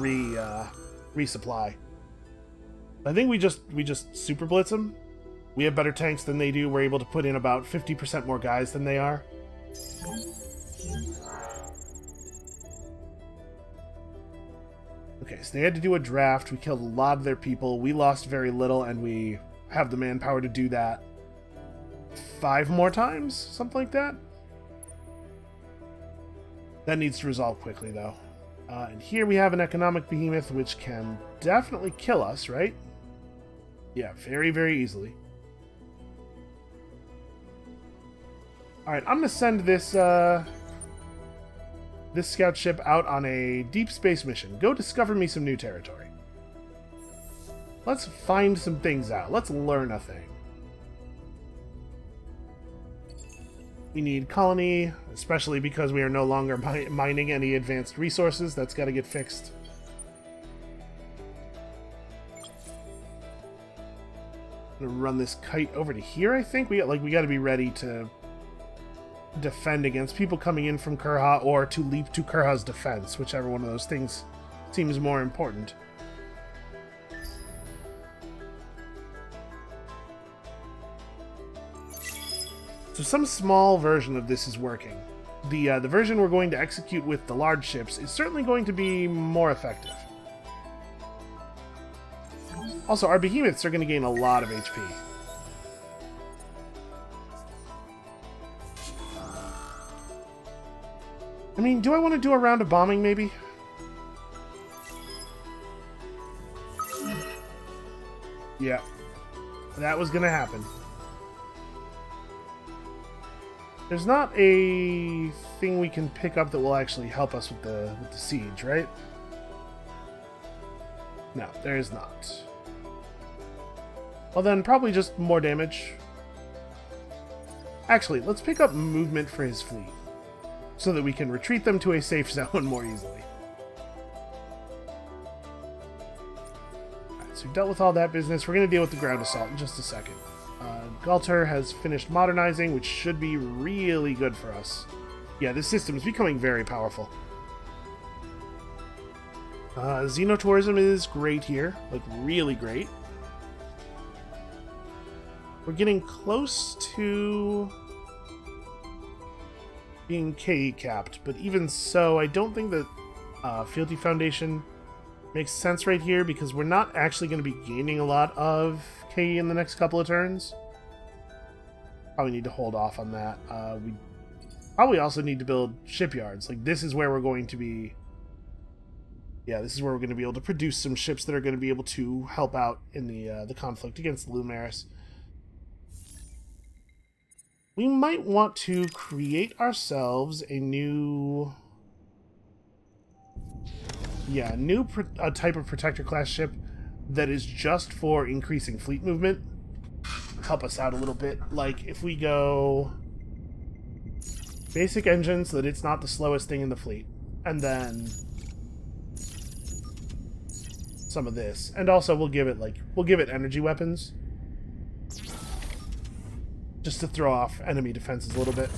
resupply. I think we just super blitz them. We have better tanks than they do. We're able to put in about 50% more guys than they are. Okay, so they had to do a draft. We killed a lot of their people. We lost very little, and we have the manpower to do that 5 more times? Something like that? That needs to resolve quickly, though. And here we have an economic behemoth, which can definitely kill us, right? Yeah, very, very easily. Alright, I'm going to send this this scout ship out on a deep space mission. Go discover me some new territory. Let's find some things out. Let's learn a thing. We need colony, especially because we are no longer mining any advanced resources. That's got to get fixed. I'm gonna run this kite over to here, I think. We got to be ready to defend against people coming in from Kurha, or to leap to Kurha's defense, whichever one of those things seems more important. So some small version of this is working. The version we're going to execute with the large ships is certainly going to be more effective. Also, our behemoths are going to gain a lot of HP. I mean, do I want to do a round of bombing, maybe? Yeah. That was going to happen. There's not a thing we can pick up that will actually help us with the siege, right? No, there is not. Well then, probably just more damage. Actually, let's pick up movement for his fleet, so that we can retreat them to a safe zone more easily. Alright, so we've dealt with all that business. We're going to deal with the ground assault in just a second. Galter has finished modernizing, which should be really good for us. Yeah, this system is becoming very powerful. Xenotourism is great here. Like, really great. We're getting close to being KE capped, but even so, I don't think that Fealty Foundation makes sense right here, because we're not actually going to be gaining a lot of KE in the next couple of turns. Probably need to hold off on that. We probably also need to build shipyards. Like, this is where we're going to be Yeah, this is where we're going to be able to produce some ships that are going to be able to help out in the conflict against the Lumaris. We might want to create ourselves a new... Yeah, a type of Protector class ship that is just for increasing fleet movement. Help us out a little bit. Like, if we go... Basic engine so that it's not the slowest thing in the fleet. And then... some of this. And also we'll give it energy weapons. Just to throw off enemy defenses a little bit.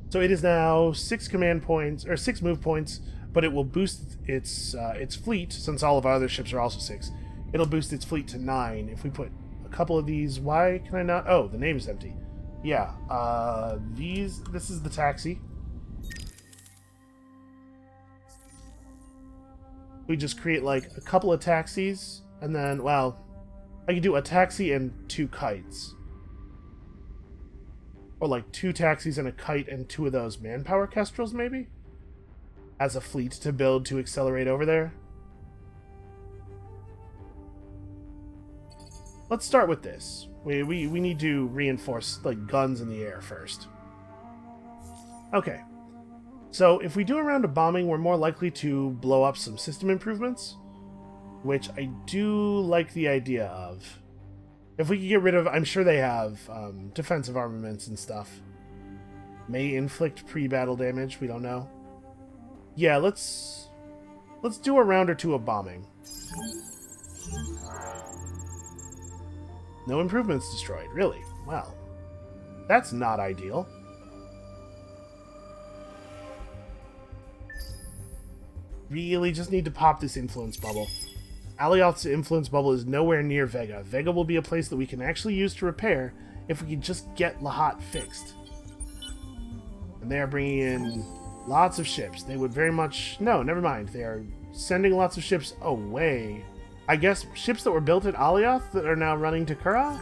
So it is now 6 command points, or 6 move points, but it will boost its fleet, since all of our other ships are also 6. It'll boost its fleet to 9. If we put a couple of these, why can I not? Oh, the name is empty. Yeah, this is the taxi. We just create like a couple of taxis, and then, well, I can do a taxi and 2 kites. Or like 2 taxis and a kite and 2 of those manpower kestrels, maybe? As a fleet to build to accelerate over there. Let's start with this. We need to reinforce like guns in the air first. Okay. So if we do a round of bombing, we're more likely to blow up some system improvements, which I do like the idea of. If we could get rid of... I'm sure they have defensive armaments and stuff. May inflict pre-battle damage, we don't know. Yeah, let's do a round or 2 of bombing. No improvements destroyed, really? Well, that's not ideal. Really just need to pop this influence bubble. Alioth's influence bubble is nowhere near Vega. Vega will be a place that we can actually use to repair if we can just get Lahat fixed. And they are bringing in lots of ships. They would very much... No, never mind. They are sending lots of ships away. I guess ships that were built at Alioth that are now running to Kura?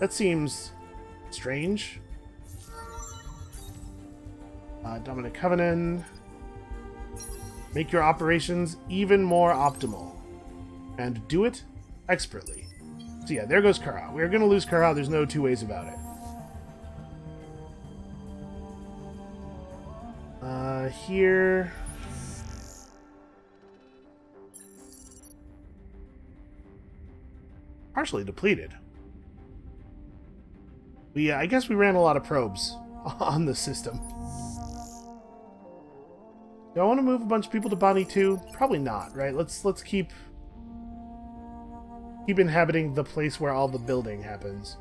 That seems strange. Dominant Covenant. Make your operations even more optimal. And do it expertly. So yeah, there goes Kura. We're going to lose Kura. There's no 2 ways about it. Here... Partially depleted. I guess we ran a lot of probes on the system. Do I want to move a bunch of people to Bonnie too? Probably not, right? Let's keep inhabiting the place where all the building happens.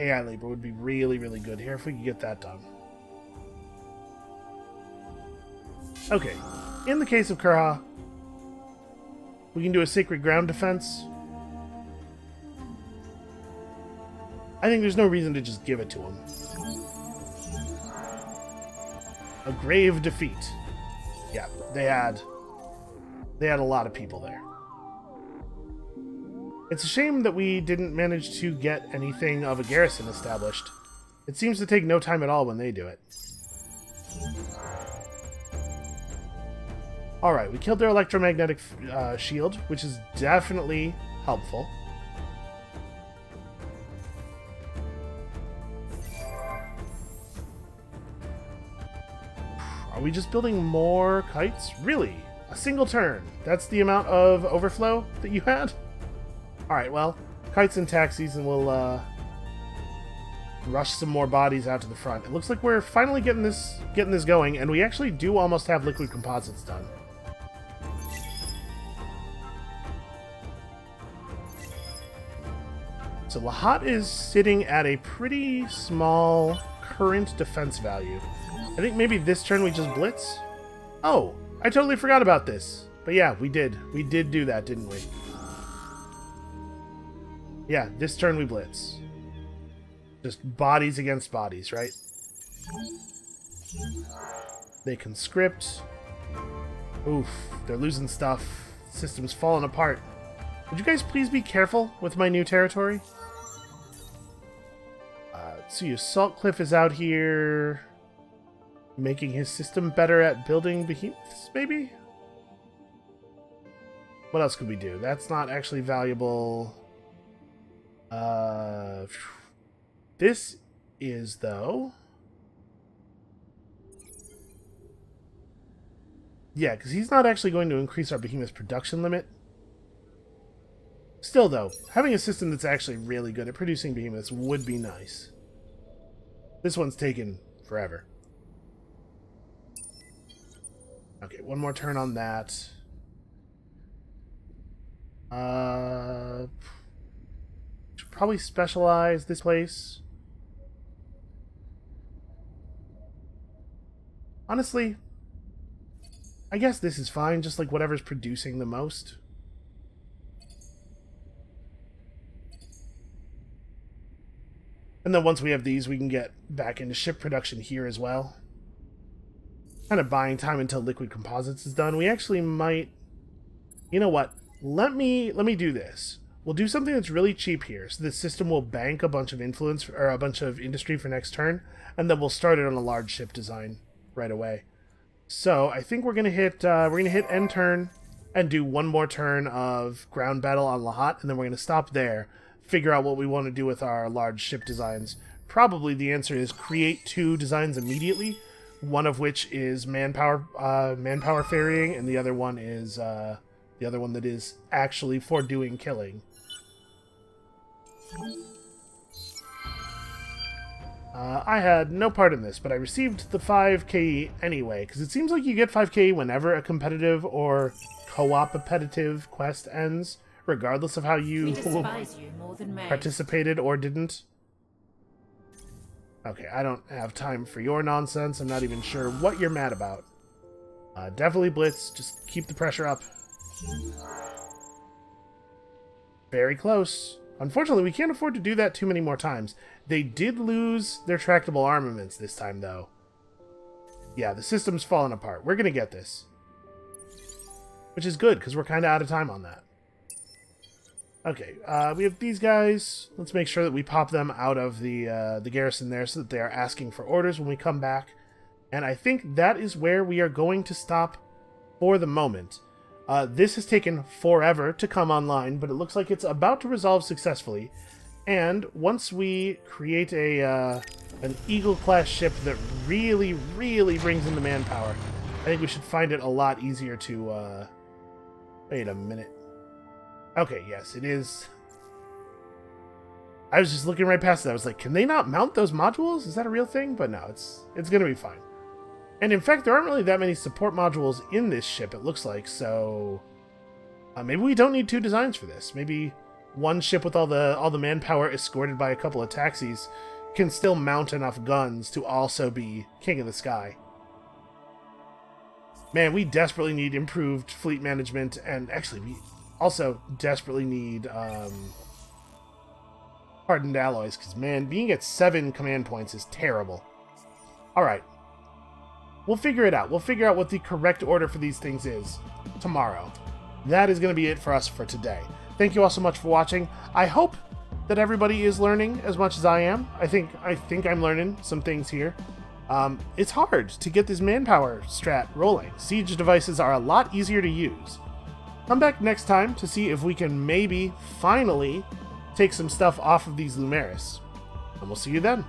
AI labor would be really, really good here if we could get that done. Okay, in the case of Kura, we can do a sacred ground defense. I think there's no reason to just give it to him. A grave defeat. Yeah, they had a lot of people there. It's a shame that we didn't manage to get anything of a garrison established. It seems to take no time at all when they do it. Alright, we killed their electromagnetic shield, which is definitely helpful. Are we just building more kites? Really? A single turn? That's the amount of overflow that you had? Alright, well, kites and taxis, and we'll rush some more bodies out to the front. It looks like we're finally getting this going, and we actually do almost have liquid composites done. So Lahat is sitting at a pretty small current defense value. I think maybe this turn we just blitz? Oh, I totally forgot about this. But yeah, we did. We did do that, didn't we? Yeah, this turn we blitz. Just bodies against bodies, right? They conscript. Oof, they're losing stuff. System's falling apart. Would you guys please be careful with my new territory? So your Salt Cliff is out here. Making his system better at building behemoths, maybe? What else could we do? That's not actually valuable. This is, though. Yeah, because he's not actually going to increase our behemoth production limit. Still, though, having a system that's actually really good at producing behemoths would be nice. This one's taken forever. Okay, one more turn on that. Should probably specialize this place. Honestly, I guess this is fine, just like whatever's producing the most. And then once we have these, we can get back into ship production here as well. Kind of buying time until liquid composites is done. We actually might... You know what? Let me do this. We'll do something that's really cheap here, so the system will bank a bunch of influence or a bunch of industry for next turn, and then we'll start it on a large ship design right away. So I think we're gonna hit end turn and do one more turn of ground battle on Lahat, and then we're gonna stop there. Figure out what we want to do with our large ship designs. Probably the answer is create 2 designs immediately, one of which is manpower ferrying, and the other one is the other one that is actually for doing killing. I had no part in this, but I received the 5K anyway, because it seems like you get 5K whenever a competitive or co-opetitive quest ends, regardless of how you participated or didn't. Okay, I don't have time for your nonsense. I'm not even sure what you're mad about. Definitely Blitz. Just keep the pressure up. Very close. Unfortunately, we can't afford to do that too many more times. They did lose their tractable armaments this time, though. Yeah, the system's falling apart. We're going to get this. Which is good, because we're kind of out of time on that. Okay, we have these guys. Let's make sure that we pop them out of the garrison there so that they are asking for orders when we come back. And I think that is where we are going to stop for the moment. This has taken forever to come online, but it looks like it's about to resolve successfully. And once we create an Eagle-class ship that really, really brings in the manpower, I think we should find it a lot easier to... Wait a minute. Okay, yes, it is. I was just looking right past it. I was like, can they not mount those modules? Is that a real thing? But no, it's going to be fine. And in fact, there aren't really that many support modules in this ship, it looks like, so... maybe we don't need 2 designs for this. Maybe one ship with all the manpower escorted by a couple of taxis can still mount enough guns to also be King of the Sky. Man, we desperately need improved fleet management, and actually we also desperately need hardened alloys, because man, being at 7 command points is terrible. Alright. We'll figure it out. We'll figure out what the correct order for these things is tomorrow. That is going to be it for us for today. Thank you all so much for watching. I hope that everybody is learning as much as I am. I think I'm learning some things here. It's hard to get this manpower strat rolling. Siege devices are a lot easier to use. Come back next time to see if we can maybe finally take some stuff off of these Lumeris. And we'll see you then.